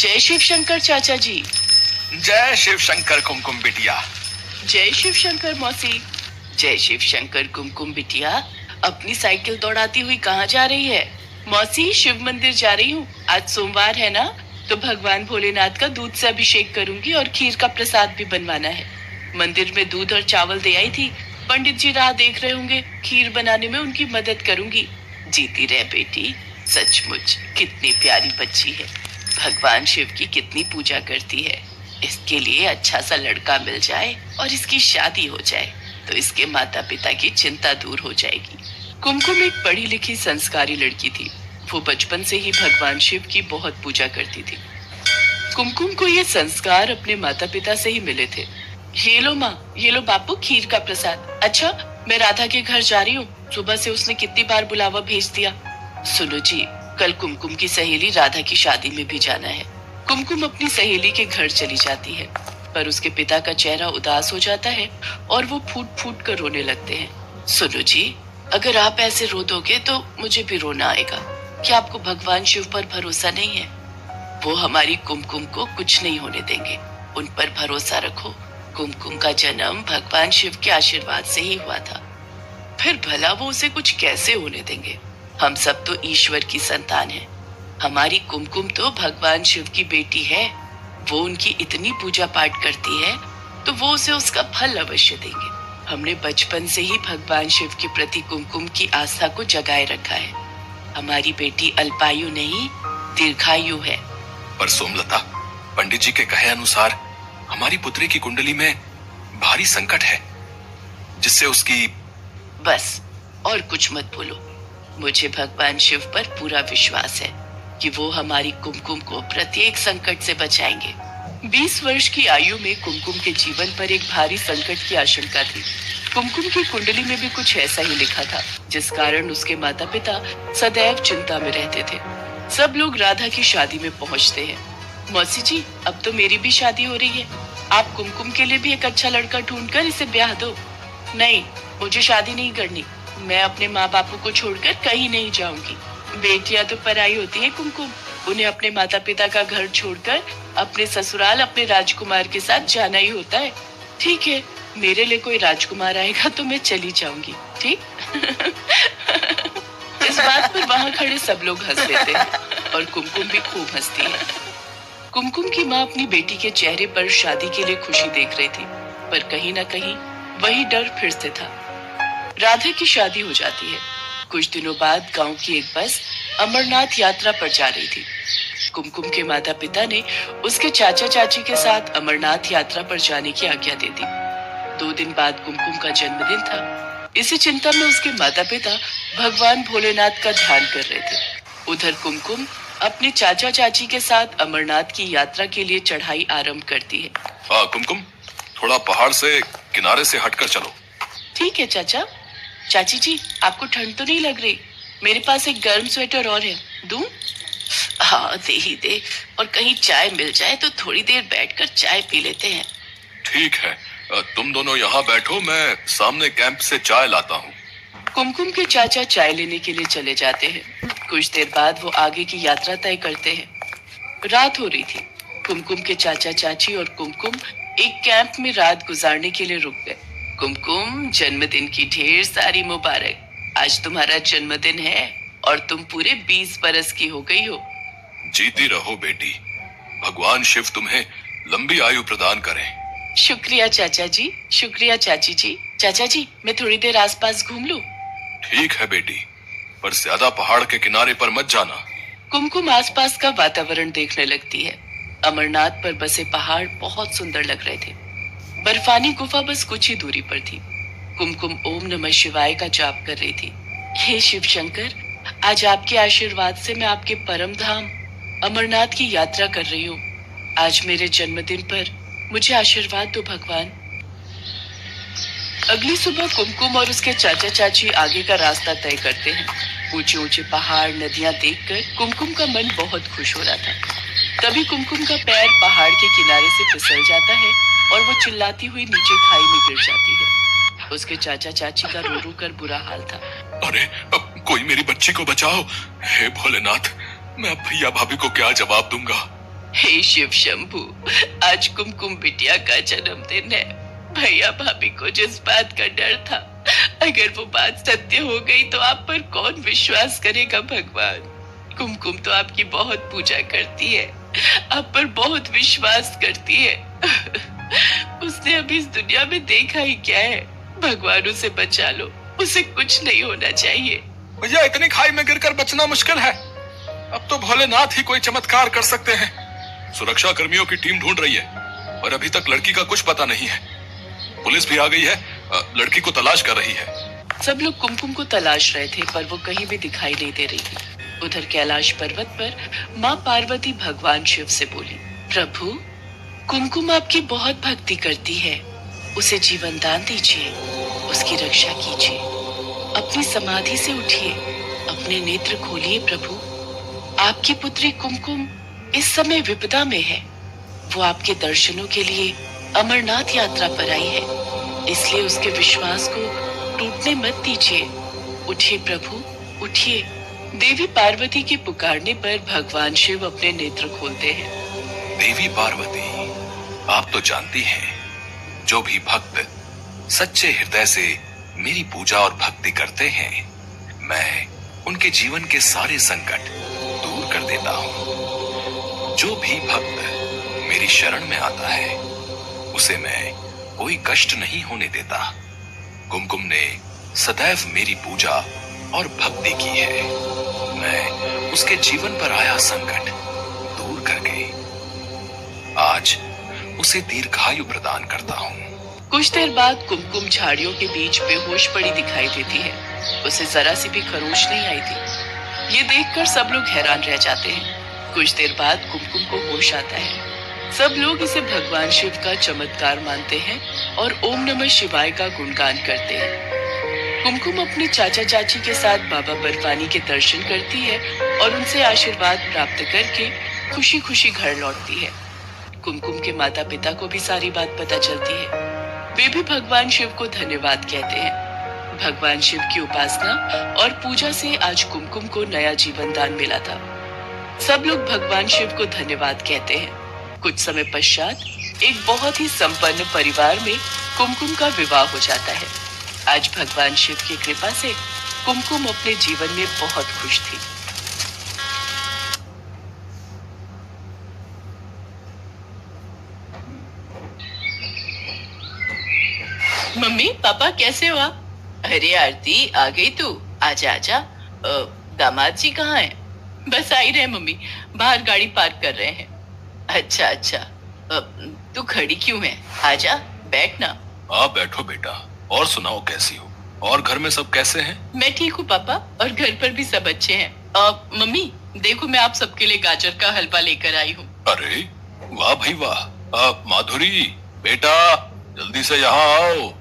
जय शिव शंकर चाचा जी। जय शिव शंकर कुमकुम बिटिया। जय शिव शंकर मौसी। जय शिव शंकर कुमकुम बिटिया, अपनी साइकिल दौड़ाती हुई कहाँ जा रही है? मौसी, शिव मंदिर जा रही हूँ। आज सोमवार है ना, तो भगवान भोलेनाथ का दूध से अभिषेक करूंगी और खीर का प्रसाद भी बनवाना है। मंदिर में दूध और चावल दे आई थी। पंडित जी राह देख रहे होंगे, खीर बनाने में उनकी मदद करूंगी। जीती रहे बेटी, सचमुच कितनी प्यारी बच्ची है। भगवान शिव की कितनी पूजा करती है। इसके लिए अच्छा सा लड़का मिल जाए और इसकी शादी हो जाए तो इसके माता पिता की चिंता दूर हो जाएगी। कुमकुम एक पढ़ी लिखी संस्कारी लड़की थी। वो बचपन से ही भगवान शिव की बहुत पूजा करती थी। कुमकुम को ये संस्कार अपने माता पिता से ही मिले थे। ये लो माँ, ये लो बापू खीर का प्रसाद। अच्छा, मैं राधा के घर जा रही हूँ। सुबह से उसने कितनी बार बुलावा भेज दिया। सुनो जी, कल कुमकुम की सहेली राधा की शादी में भी जाना है। कुमकुम अपनी सहेली के घर चली जाती है, पर उसके पिता का चेहरा उदास हो जाता है और वो फूट फूट कर रोने लगते हैं। सुनो जी, अगर आप ऐसे रो दोगे तो मुझे भी रोना आएगा। क्या आपको भगवान शिव पर भरोसा नहीं है? वो हमारी कुमकुम को कुछ नहीं होने देंगे। उन पर भरोसा रखो। कुमकुम का जन्म भगवान शिव के आशीर्वाद से ही हुआ था। फिर भला वो उसे कुछ कैसे होने देंगे? हम सब तो ईश्वर की संतान हैं। हमारी कुमकुम तो भगवान शिव की बेटी है। वो उनकी इतनी पूजा पाठ करती है तो वो उसे उसका फल अवश्य देंगे। हमने बचपन से ही भगवान शिव के प्रति कुमकुम की आस्था को जगाए रखा है। हमारी बेटी अल्पायु नहीं, दीर्घायु है। पर सोमलता, पंडित जी के कहे अनुसार हमारी पुत्री की कुंडली में भारी संकट है, जिससे उसकी... बस और कुछ मत बोलो। मुझे भगवान शिव पर पूरा विश्वास है कि वो हमारी कुमकुम को प्रत्येक संकट से बचाएंगे। 20 वर्ष की आयु में कुमकुम के जीवन पर एक भारी संकट की आशंका थी। कुमकुम की कुंडली में भी कुछ ऐसा ही लिखा था, जिस कारण उसके माता पिता सदैव चिंता में रहते थे। सब लोग राधा की शादी में पहुंचते हैं। मौसी जी, अब तो मेरी भी शादी हो रही है। आप कुमकुम के लिए भी एक अच्छा लड़का ढूंढकर इसे ब्याह दो। नहीं, मुझे शादी नहीं करनी। मैं अपने माँ बापू को छोड़कर कहीं नहीं जाऊंगी। बेटियां तो पराई होती है कुमकुम। उन्हें अपने माता पिता का घर छोड़कर अपने ससुराल, अपने राजकुमार के साथ जाना ही होता है। ठीक है, मेरे लिए कोई राजकुमार आएगा तो मैं चली जाऊंगी। ठीक? इस बात पर वहाँ खड़े सब लोग हंस लेते हैं और कुमकुम भी खूब हंसती है। कुमकुम की माँ अपनी बेटी के चेहरे पर शादी के लिए खुशी देख रही थी, पर कहीं ना कहीं वही डर फिर से था। राधा की शादी हो जाती है। कुछ दिनों बाद गांव की एक बस अमरनाथ यात्रा पर जा रही थी। कुमकुम के माता पिता ने उसके चाचा चाची के साथ अमरनाथ यात्रा पर जाने की आज्ञा दे दी। 2 दिन बाद कुमकुम का जन्मदिन था। इसी चिंता में उसके माता पिता भगवान भोलेनाथ का ध्यान कर रहे थे। उधर कुमकुम अपने चाचा चाची के साथ अमरनाथ की यात्रा के लिए चढ़ाई आरंभ करती है। हाँ कुमकुम, थोड़ा पहाड़ से किनारे से हटकर चलो। ठीक है चाचा। चाची जी, आपको ठंड तो नहीं लग रही? मेरे पास एक गर्म स्वेटर और है, दूं? हाँ दे ही दे। और कहीं चाय मिल जाए तो थोड़ी देर बैठकर चाय पी लेते हैं। ठीक है, तुम दोनों यहाँ बैठो, मैं सामने कैंप से चाय लाता हूँ। कुमकुम के चाचा चाय लेने के लिए चले जाते हैं। कुछ देर बाद वो आगे की यात्रा तय करते हैं। रात हो रही थी। कुमकुम के चाचा चाची और कुमकुम एक कैंप में रात गुजारने के लिए रुक गए। कुमकुम, जन्मदिन की ढेर सारी मुबारक। आज तुम्हारा जन्मदिन है और तुम पूरे 20 बरस की हो गई हो। जीती रहो बेटी, भगवान शिव तुम्हें लंबी आयु प्रदान करें। शुक्रिया चाचा जी, शुक्रिया चाची जी। चाचा जी, मैं थोड़ी देर आसपास घूम लूं? ठीक है बेटी, पर ज्यादा पहाड़ के किनारे पर मत जाना। कुमकुम आसपास का वातावरण देखने लगती है। अमरनाथ पर बसे पहाड़ बहुत सुंदर लग रहे थे। बर्फानी गुफा बस कुछ ही दूरी पर थी। कुमकुम ओम नमः शिवाय का जाप कर रही थी। हे शिव शंकर, आज आपके आशीर्वाद से मैं आपके परम धाम अमरनाथ की यात्रा कर रही हूँ। आज मेरे जन्मदिन पर मुझे आशीर्वाद दो भगवान। अगली सुबह कुमकुम और उसके चाचा चाची आगे का रास्ता तय करते हैं। ऊंचे ऊंचे पहाड़, नदियां देखकर कुमकुम का मन बहुत खुश हो रहा था। तभी कुमकुम का पैर पहाड़ के किनारे से फिसल जाता है और वो चिल्लाती हुई नीचे खाई में गिर जाती है। उसके चाचा चाची का रो रो कर बुरा हाल था। अरे, अब कोई मेरी बच्ची को बचाओ। हे भोलेनाथ, मैं अब भैया भाभी को क्या जवाब दूंगा? हे शिव शंभू, आज कुमकुम बिटिया का जन्मदिन है। भैया भाभी को जिस बात का डर था, अगर वो बात सत्य हो गई तो आप पर कौन विश्वास करेगा भगवान। कुमकुम तो आपकी बहुत पूजा करती है, आप पर बहुत विश्वास करती है। उसने अभी इस दुनिया में देखा ही क्या है। भगवान उसे बचा लो, उसे कुछ नहीं होना चाहिए। भैया इतनी खाई में गिरकर बचना मुश्किल है, अब तो भोलेनाथ ही कोई चमत्कार कर सकते हैं। सुरक्षा कर्मियों की टीम ढूंढ रही है, पर अभी तक लड़की का कुछ पता नहीं है। पुलिस भी आ गई है, लड़की को तलाश कर रही है। सब लोग कुमकुम को तलाश रहे थे, पर वो कहीं भी दिखाई नहीं दे रही थी। उधर कैलाश पर्वत पर माँ पार्वती भगवान शिव से बोली, प्रभु, कुमकुम आपकी बहुत भक्ति करती है, उसे जीवन दान दीजिए, उसकी रक्षा कीजिए। अपनी समाधि से उठिए, अपने नेत्र खोलिए प्रभु। आपकी पुत्री कुमकुम इस समय विपदा में है। वो आपके दर्शनों के लिए अमरनाथ यात्रा पर आई है, इसलिए उसके विश्वास को टूटने मत दीजिए। उठिए प्रभु, उठिए। देवी पार्वती के पुकारने पर भगवान शिव अपने नेत्र खोलते हैं। देवी पार्वती, आप तो जानती हैं, जो भी भक्त सच्चे हृदय से मेरी पूजा और भक्ति करते हैं, मैं उनके जीवन के सारे संकट दूर कर देता हूँ। जो भी भक्त मेरी शरण में आता है, उसे मैं कोई कष्ट नहीं होने देता। कुमकुम ने सदैव मेरी पूजा और भक्ति की है। मैं उसके जीवन पर आया संकट दूर करके आज उसे दीर्घायु प्रदान करता हूँ। कुछ देर बाद कुमकुम झाड़ियों के बीच बेहोश पड़ी दिखाई देती है। उसे जरा सी भी खरोच नहीं आई थी। ये देखकर सब लोग हैरान रह जाते हैं। कुछ देर बाद कुमकुम को होश आता है। सब लोग इसे भगवान शिव का चमत्कार मानते हैं और ओम नमः शिवाय का गुणगान करते हैं। कुमकुम अपने चाचा चाची के साथ बाबा बर्फानी के दर्शन करती है और उनसे आशीर्वाद प्राप्त करके खुशी खुशी घर लौटती है। कुमकुम के माता पिता को भी सारी बात पता चलती है। वे भी भगवान शिव को धन्यवाद कहते हैं। भगवान शिव की उपासना और पूजा से आज कुमकुम को नया जीवन दान मिला था। सब लोग भगवान शिव को धन्यवाद कहते हैं। कुछ समय पश्चात एक बहुत ही संपन्न परिवार में कुमकुम का विवाह हो जाता है। आज भगवान शिव की कृपा से कुमकुम अपने जीवन में बहुत खुश थी। मम्मी पापा कैसे हो आप? अरे आरती, आ गई तू? आजा आजा। दामाद जी कहाँ हैं? बस आ ही रहे मम्मी, बाहर गाड़ी पार्क कर रहे हैं। अच्छा अच्छा, तू खड़ी क्यों है? आजा बैठ ना। आप बैठो बेटा। और सुनाओ, कैसी हो? और घर में सब कैसे हैं? मैं ठीक हूँ पापा, और घर पर भी सब अच्छे हैं। मम्मी देखो, मैं आप सबके लिए गाजर का हलवा लेकर आई हूँ। अरे वाह भाई वाह। माधुरी बेटा, जल्दी से यहाँ आओ।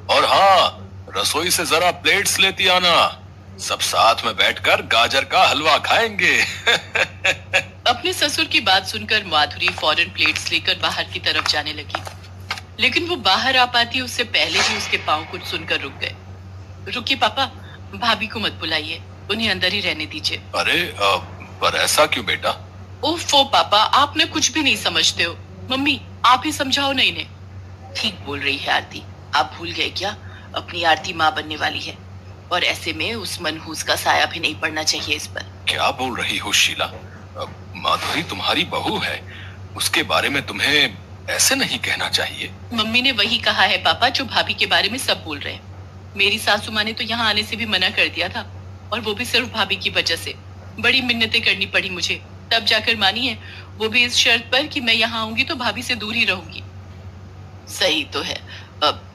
और हाँ, रसोई से जरा प्लेट्स लेती आना, सब साथ में बैठकर गाजर का हलवा खाएंगे। अपने ससुर की बात सुनकर माधुरी फौरन प्लेट्स लेकर बाहर की तरफ जाने लगी, लेकिन वो बाहर आ पाती उससे पहले ही उसके पांव कुछ सुनकर रुक गए। रुकिए पापा, भाभी को मत बुलाइए, उन्हें अंदर ही रहने दीजिए। अरे पर ऐसा क्यों बेटा? ओफो पापा, आपने कुछ भी नहीं समझते हो। मम्मी आप ही समझाओ ना इन्हें। ठीक बोल रही है आरती, आप भूल गए क्या? अपनी आरती माँ बनने वाली है, और ऐसे में उस मनहूस का साया भी नहीं पड़ना चाहिए इस पर। क्या बोल रही हो शीला? माधुरी तुम्हारी बहू है, उसके बारे में तुम्हें ऐसे नहीं कहना चाहिए। मम्मी ने वही कहा है पापा जो भाभी के बारे में सब बोल रहे हैं। मेरी सासू माँ ने तो यहाँ आने से भी मना कर दिया था, और वो भी सिर्फ भाभी की वजह से। बड़ी मिन्नतें करनी पड़ी मुझे, तब जाकर मानी है, वो भी इस शर्त पर कि मैं यहाँ आऊंगी तो भाभी से दूर ही रहूंगी। सही तो है। अब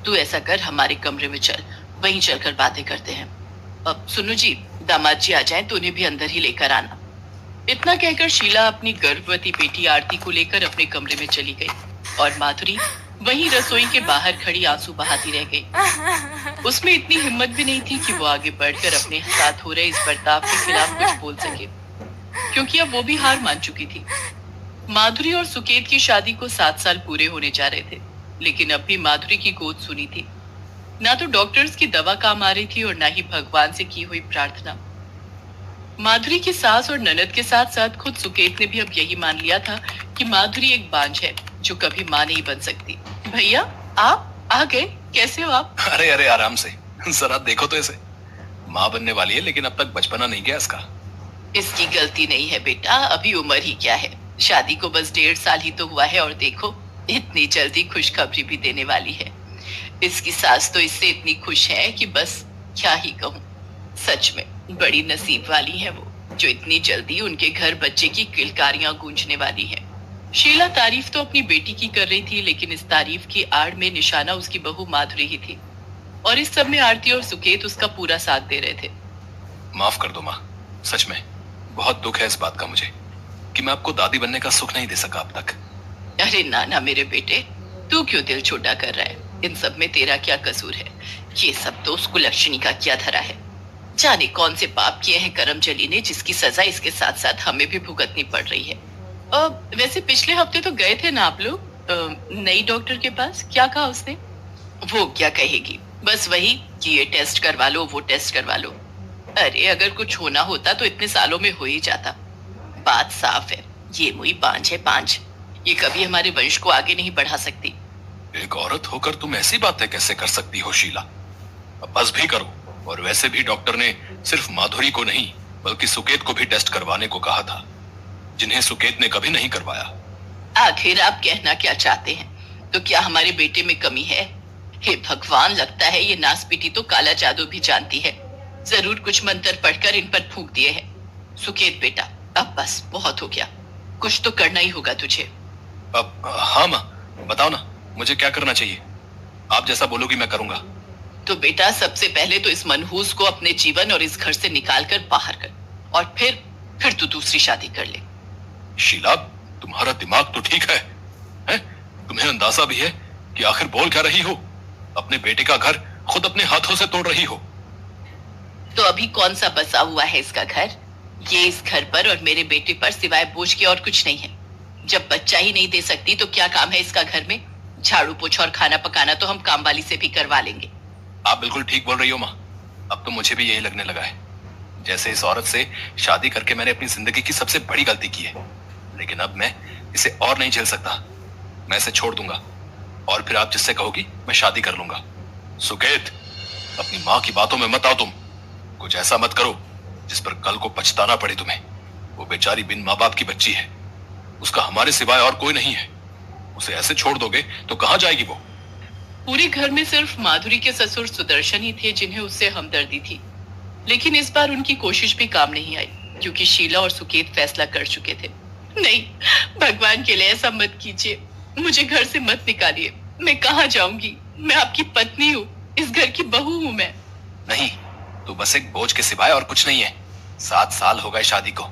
तू ऐसा कर, हमारे कमरे में चल, वहीं चलकर बातें करते हैं। अब सुनो जी, दामाद जी आ जाएं तो उन्हें भी अंदर ही लेकर आना। इतना कहकर शीला अपनी गर्भवती बेटी आरती को लेकर अपने कमरे में चली गई, और माधुरी वहीं रसोई के बाहर खड़ी आंसू बहाती रह गई। उसमें इतनी हिम्मत भी नहीं थी कि वो आगे बढ़कर अपने साथ हो रहे इस बर्ताव के खिलाफ कुछ बोल सके, क्योंकि अब वो भी हार मान चुकी थी। माधुरी और सुकेत की शादी को 7 साल पूरे होने जा रहे थे, लेकिन अब भी माधुरी की गोद सुनी थी। ना तो डॉक्टर्स की दवा काम आ रही थी और ना ही भगवान से की हुई प्रार्थना। माधुरी की सास और ननद के साथ साथ खुद सुकेत ने भी अब यही मान लिया था कि माधुरी एक बांझ है जो कभी मां नहीं बन सकती। भैया, आप आ गए, कैसे हो आप? अरे अरे, आराम से, जरा देखो तो इसे। माँ बनने वाली है लेकिन अब तक बचपना नहीं गया इसका। इसकी गलती नहीं है बेटा, अभी उम्र ही क्या है, शादी को बस 1.5 साल ही तो हुआ है और देखो इतनी जल्दी खुशखबरी भी देने वाली है। इसकी सास तो इससे इतनी खुश है कि बस क्या ही कहूँ। सच में बड़ी नसीब वाली है वो, जो इतनी जल्दी उनके घर बच्चे की किलकारियां गूंजने वाली है। शीला तारीफ तो अपनी बेटी की कर रही थी, लेकिन इस तारीफ की आड़ में निशाना उसकी बहू माधुरी ही थी, और इस सब में आरती और सुकेत उसका पूरा साथ दे रहे थे। माफ कर दो माँ, सच में बहुत दुख है इस बात का मुझे कि मैं आपको दादी बनने का सुख नहीं दे सका अब तक। अरे ना ना मेरे बेटे, तू क्यों दिल छोटा कर रहा है? इन सब में तेरा क्या कसूर है? ये सब तो उस कुलक्षणी का क्या धरा है। जाने कौन से पाप किए हैं करमजली ने, जिसकी सजा इसके साथ साथ हमें भी भुगतनी पड़ रही है। वैसे पिछले हफ्ते तो गए थे ना आप लोग नई डॉक्टर के पास, क्या कहा उसने? वो क्या कहेगी, बस वही कि ये टेस्ट करवा लो, वो टेस्ट करवा लो। अरे अगर कुछ होना होता तो इतने सालों में हो ही जाता। बात साफ है, ये मुई बांझ है, बांझ। ये कभी हमारे वंश को आगे नहीं बढ़ा सकती। एक औरत होकर तुम ऐसी बातें कैसे कर सकती हो शीला? अब बस भी करो। और वैसे भी डॉक्टर ने सिर्फ माधुरी को नहीं बल्कि सुकेत को भी टेस्ट करवाने को कहा था, जिन्हें सुकेत ने कभी नहीं करवाया। आखिर आप कहना क्या चाहते हैं? तो क्या हमारे बेटे में कमी है? हे भगवान, लगता है ये नासपीटी तो काला जादू भी जानती है। जरूर कुछ मंत्र पढ़कर इन पर फूंक दिए हैं। सुकेत बेटा, अब बस बहुत हो गया, कुछ तो करना ही होगा तुझे। अब हाँ माँ, बताओ ना मुझे क्या करना चाहिए। आप जैसा बोलोगी मैं करूंगा। तो बेटा सबसे पहले तो इस मनहूस को अपने जीवन और इस घर से निकाल कर बाहर कर, और फिर तू दूसरी शादी कर ले। शीला, तुम्हारा दिमाग तो ठीक है, हैं? तुम्हें अंदाजा भी है कि आखिर बोल क्या रही हो? अपने बेटे का घर खुद अपने हाथों से तोड़ रही हो। तो अभी कौन सा बसा हुआ है इसका घर? ये इस घर पर और मेरे बेटे पर सिवाय बोझ के और कुछ नहीं है। जब बच्चा ही नहीं दे सकती तो क्या काम है इसका घर में? झाड़ू पोछा और खाना पकाना तो हम काम वाली से भी करवा लेंगे। आप बिल्कुल ठीक बोल रही हो माँ। अब तो मुझे भी यही लगने लगा है, जैसे इस औरत से शादी करके मैंने अपनी जिंदगी की सबसे बड़ी गलती की है। लेकिन अब मैं इसे और नहीं झेल सकता। मैं इसे छोड़ दूंगा और फिर आप जिससे कहोगी मैं शादी कर लूंगा। सुकेत, अपनी माँ की बातों में मत आओ तुम। कुछ ऐसा मत करो जिस पर कल को पछताना पड़े तुम्हें। वो बेचारी बिन माँ बाप की बच्ची है, उसका हमारे सिवाय और कोई नहीं है। उसे ऐसे छोड़ दोगे तो कहाँ जाएगी वो? पूरे घर में सिर्फ माधुरी के ससुर सुदर्शन ही थे जिन्हें उससे हमदर्दी थी, लेकिन इस बार उनकी कोशिश भी काम नहीं आई, क्योंकि शीला और सुकेत फैसला कर चुके थे। नहीं, भगवान के लिए ऐसा मत कीजिए, मुझे घर से मत निकालिए। मैं कहाँ जाऊंगी? मैं आपकी पत्नी हूँ, इस घर की बहू हूँ मैं। नहीं, तू बस एक बोझ के सिवाय और कुछ नहीं है। 7 साल हो गए शादी को,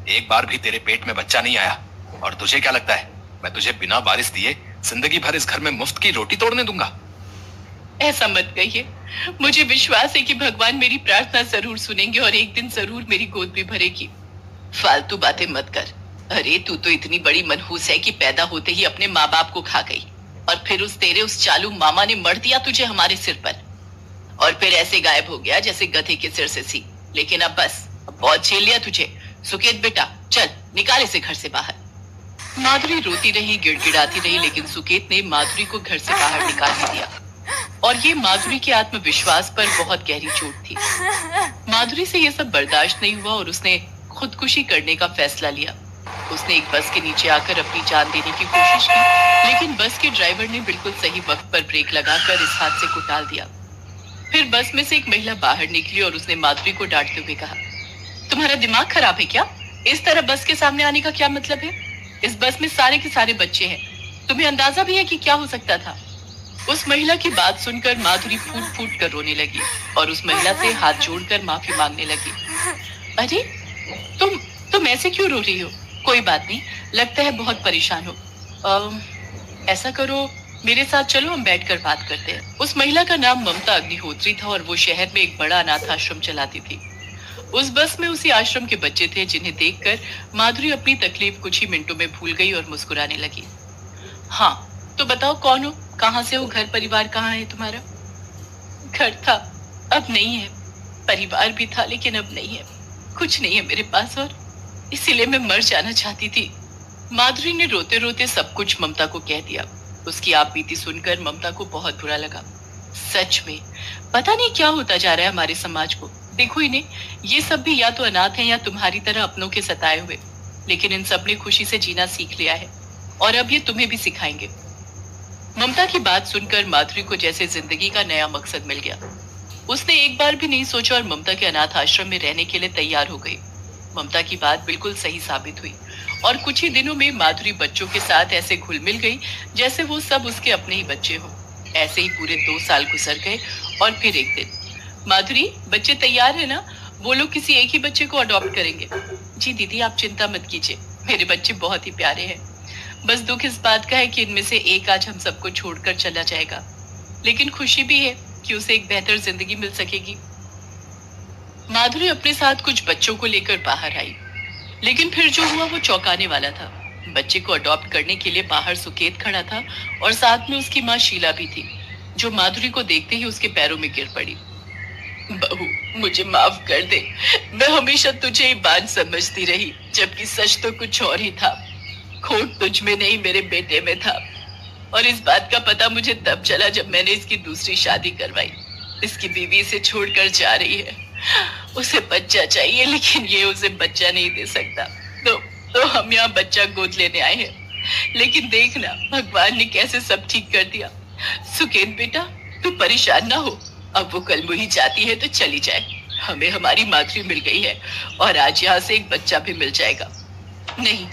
एक बार भी तेरे पेट में बच्चा नहीं आया। और तुझे क्या लगता है मैं तुझे बिना वारिस दिए जिंदगी भर इस घर में मुफ्त की रोटी तोड़ने दूंगा? ऐसा मत कहिए, मुझे विश्वास है कि भगवान मेरी प्रार्थना जरूर सुनेंगे और एक दिन जरूर मेरी गोद भी भरेगी। फालतू बातें मत कर। अरे तू तो इतनी बड़ी मनहूस है कि पैदा होते ही अपने माँ बाप को खा गई, और फिर उस चालू मामा ने मर दिया तुझे हमारे सिर पर, और फिर ऐसे गायब हो गया जैसे गधे के सिर से सी। लेकिन अब बस, अब बहुत झेल लिया तुझे। सुकेत बेटा, चल निकाल इसे घर से बाहर। माधुरी रोती रही, गिड़गिड़ाती रही, लेकिन सुकेत ने माधुरी को घर से बाहर निकाल ही दिया, और ये माधुरी के आत्मविश्वास पर बहुत गहरी चोट थी। माधुरी से ये सब बर्दाश्त नहीं हुआ और उसने खुदकुशी करने का फैसला लिया। उसने एक बस के नीचे आकर अपनी जान देने की कोशिश की, लेकिन बस के ड्राइवर ने बिल्कुल सही वक्त पर ब्रेक लगाकर इस हादसे को टाल दिया। फिर बस में से एक महिला बाहर निकली और उसने माधुरी को डांटते हुए कहा, तुम्हारा दिमाग खराब है क्या? इस तरह बस के सामने आने का क्या मतलब है? इस बस में सारे के सारे बच्चे हैं, तुम्हें अंदाजा भी है कि क्या हो सकता था? उस महिला की बात सुनकर माधुरी फूट फूट कर रोने लगी और उस महिला से हाथ जोड़कर माफी मांगने लगी। अरे तुम ऐसे क्यों रो रही हो? कोई बात नहीं, लगता है बहुत परेशान हो। ऐसा करो, मेरे साथ चलो, हम बैठकर बात करते हैं। उस महिला का नाम ममता अग्निहोत्री था और वो शहर में एक बड़ा अनाथ आश्रम चलाती थी। उस बस में उसी आश्रम के बच्चे थे जिन्हें देखकर माधुरी अपनी तकलीफ कुछ ही मिनटों में भूल गई और मुस्कुराने लगी। हाँ, तो बताओ कौन हो, कहाँ से हो, घर परिवार कहाँ है तुम्हारा? घर था, अब नहीं है। परिवार भी था, लेकिन अब नहीं है। कुछ नहीं है मेरे पास और इसीलिए मैं मर जाना चाहती थी। माधुरी ने रोते रोते सब कुछ ममता को कह दिया। उसकी आप बीती सुनकर ममता को बहुत बुरा लगा। सच में पता नहीं क्या होता जा रहा है हमारे समाज को। देखो इन्हें, ये सब भी या तो अनाथ हैं या तुम्हारी तरह अपनों के सताए हुए, लेकिन इन सब ने खुशी से जीना सीख लिया है और अब ये तुम्हें भी सिखाएंगे। ममता की बात सुनकर माधुरी को जैसे जिंदगी का नया मकसद मिल गया। उसने एक बार भी नहीं सोचा और ममता के अनाथ आश्रम में रहने के लिए तैयार हो गई। ममता की बात बिल्कुल सही साबित हुई और कुछ ही दिनों में माधुरी बच्चों के साथ ऐसे घुल मिल गई जैसे वो सब उसके अपने ही बच्चे हों। ऐसे ही पूरे 2 साल गुजर गए और फिर एक दिन, माधुरी बच्चे तैयार है ना? वो लोग किसी एक ही बच्चे को अडॉप्ट करेंगे। जी दीदी आप चिंता मत कीजिए, मेरे बच्चे बहुत ही प्यारे हैं। बस दुख इस बात का है कि इनमें से एक आज हम सबको छोड़कर चला जाएगा, लेकिन खुशी भी है कि उसे एक बेहतर जिंदगी मिल सकेगी। माधुरी अपने साथ कुछ बच्चों को लेकर बाहर आई, लेकिन फिर जो हुआ वो चौंकाने वाला था। बच्चे को अडॉप्ट करने के लिए बाहर सुकेत खड़ा था और साथ में उसकी माँ शीला भी थी, जो माधुरी को देखते ही उसके पैरों में गिर पड़ी। बहू मुझे माफ कर दे, मैं हमेशा तुझे ही बान समझती रही, जबकि सच तो कुछ और ही था। खोट तुझ में नहीं मेरे बेटे में था, और इस बात का पता मुझे तब चला जब मैंने इसकी दूसरी शादी करवाई। इसकी बीवी इसे छोड़कर जा रही है, उसे बच्चा चाहिए लेकिन ये उसे बच्चा नहीं दे सकता, तो हम यहाँ बच्चा गोद लेने आए हैं। लेकिन देखना भगवान ने कैसे सब ठीक कर दिया। सुकेत बेटा तू परेशान ना हो, अब वो कल मुही जाती है तो चली जाए, हमें हमारी माधुरी मिल गई है और आज यहाँ से एक बच्चा भी मिल जाएगा। नहीं,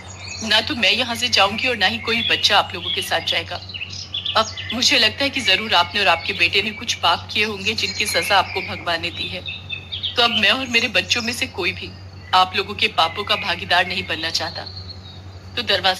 ना तो मैं यहाँ से जाऊंगी और ना ही कोई बच्चा आप लोगों के साथ जाएगा। अब मुझे लगता है कि जरूर आपने और आपके बेटे ने कुछ पाप किए होंगे जिनकी सजा आपको भगवान ने दी है। तो अब मैं और मेरे बच्चों में से कोई भी आप लोगों के पापों का भागीदार नहीं बनना चाहता। तो दरवाजा